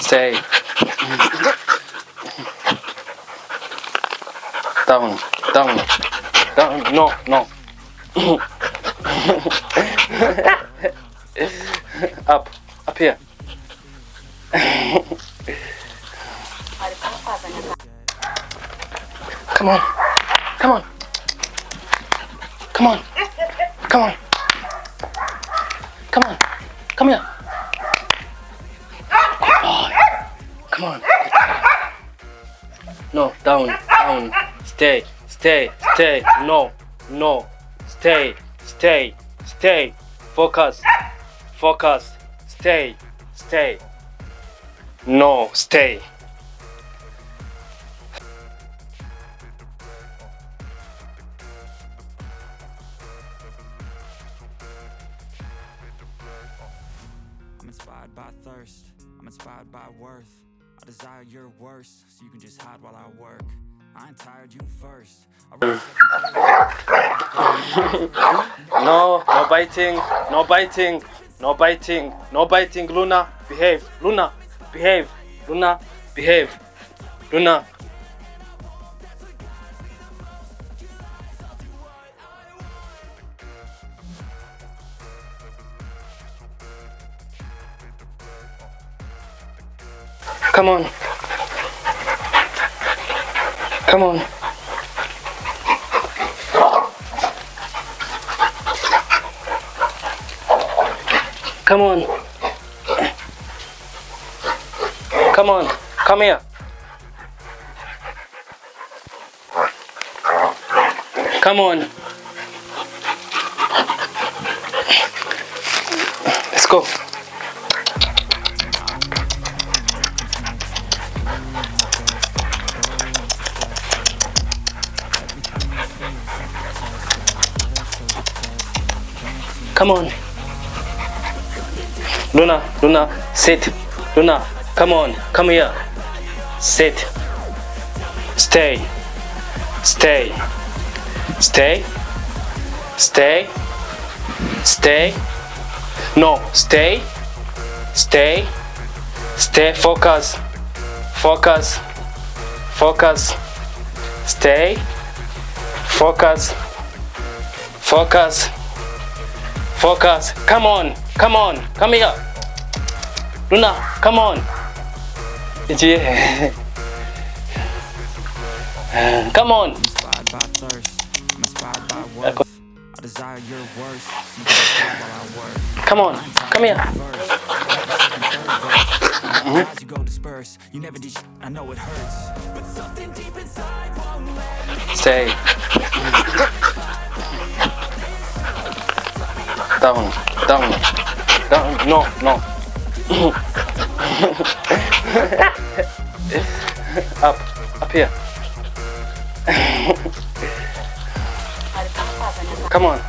Stay. Down. Down. Down. No. No. Up. Up here. Come on. Come on. Come on. Come on. Come on. Come here. Good boy. Come on. No, down, down. Stay, stay, stay. No, no. Stay, stay, stay. Focus, focus. Stay, stay. No, stay. I'm inspired by thirst, I'm inspired by worth. I desire your worst, so you can just hide while I work. I ain't tired, you first. No, no biting, no biting, no biting, no biting. Luna, behave. Luna, behave. Luna, behave. Luna. Come on. Come on. Come on. Come on. Come here. Come on. Let's go. Come on. Luna, Luna, sit. Luna, come on, come here. Sit. Stay. Stay. Stay. Stay. Stay. No, stay. Stay. Stay. Focus. Focus. Focus. Stay. Focus. Focus. Focus. Come on. Come on. Come here. Luna, come on. Come on. Inspired by thirst, I'm inspired by worth. I desire your worst, so you can just hide while I work. Come on. Come here. As you go disperse, you never did I know it hurts. But something deep inside won't let Stay. Down. Down. Down. No. No. Up. Up here. Come on.